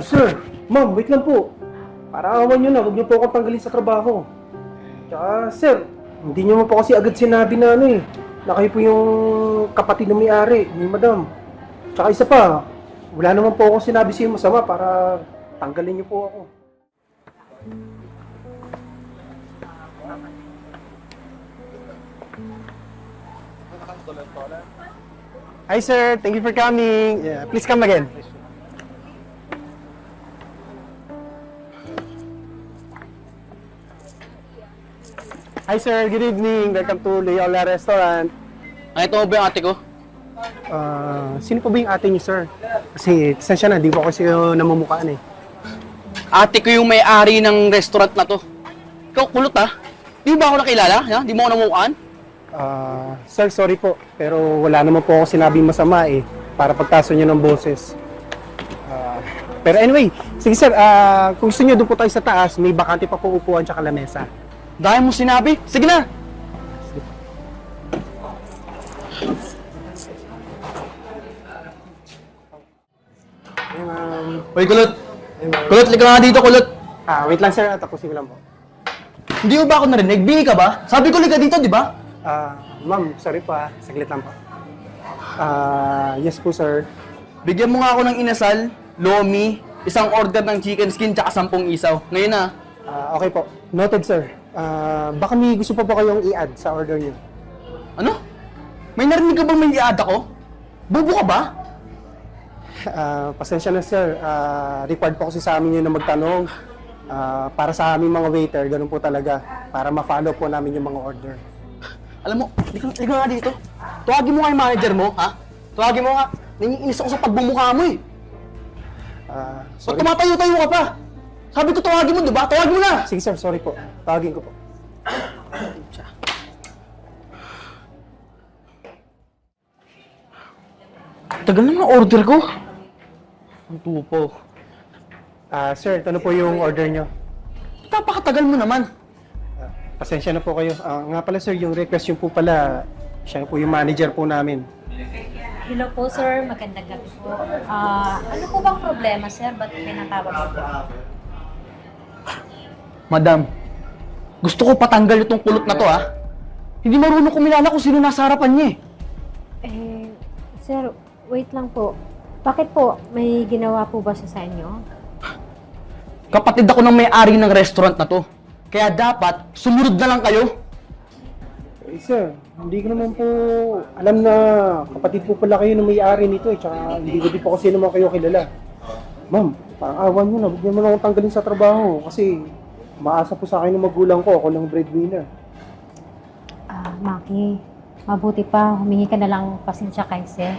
Sir, ma'am, wait lang po. Para awan nyo na, huwag nyo po akong tanggalin sa trabaho. Tsaka, sir, hindi nyo mo po kasi agad sinabi na na kayo po yung kapatid ng may-ari, ni madam. Tsaka isa pa, wala naman po akong sinabi sa masama para tanggalin nyo po ako. Hi sir, thank you for coming. Yeah, please come again. Hi sir, good evening. Welcome to Loyola Restaurant. Ay, ito ba yung ate ko? Sino po ba yung ate niyo, sir? Kasi, pasensya na, di po kasi namumukhaan eh. Ate ko yung may-ari ng restaurant na to. Ikaw, kulot ha? Di ba ako nakilala? Ha? Di mo ako namukhaan? Sir, sorry po. Pero wala naman po ako sinabing masama eh. Para pagtaso niyo ng boses. Pero anyway, sige sir, kung gusto niyo doon po tayo sa taas, may bakante pa po upuan tsaka lamesa. Dahil mo sinabi. Sige na! Hoy, kulot! Kulot, liga nga dito, kulot! Wait lang sir, tapusin ko lang po. Hindi mo ba ako narinig? Bingi ka ba? Sabi ko liga dito, di ba? Ma'am, sorry po saglit lang po. Yes po sir. Bigyan mo nga ako ng inasal, lomi, isang order ng chicken skin, tsaka 10 isaw. Ngayon na. Okay po, noted sir. Baka may gusto pa po kayong i-add sa order niyo. Ano? May narinig ka bang may i-add ako? Bobo ka ba? Pasensya na sir, required po kasi sa amin yun na magtanong. Para sa aming mga waiter, ganun po talaga. Para ma-follow po namin yung mga order. Alam mo, liga nga dito. Tuwagin mo nga yung manager mo, ha? Tuwagin mo nga. Nangiinis ako sa pagbumukha mo eh. Ba't Sorry. tumatayo-tayo ka pa? Sabi ko tuwagin mo, di ba? Tuwagin mo na! Sige sir, sorry po. Tawagin ko po. Tagal naman ang order ko. Ang tupo. Sir, ito na po yung order nyo. Napakatagal mo naman. Pasensya na po kayo. Nga pala sir, yung request nyo po pala, siya po yung manager po namin. Hello po sir, magandang gabi po. Ano po bang problema sir? Ba't pinatawag mo po? Madam, gusto ko patanggal itong kulot na to, ha? Hindi marunong kumilala kung sino nasa harapan niya eh. Sir, wait lang po. Bakit po? May ginawa po ba siya sa inyo? Kapatid ako ng may-ari ng restaurant na to. Kaya dapat, sumunod na lang kayo. Sir, hindi ko naman po alam na kapatid po pala kayo na may-ari nito eh. Tsaka hindi ko din po kasi naman kayo kilala. Ma'am, parang awan nyo na. Huwag nyo naman akong tanggalin sa trabaho. Kasi maasa po sa akin ng magulang ko. Ako lang breadwinner. Maki, mabuti pa. Humingi ka na lang pasensya kay sir.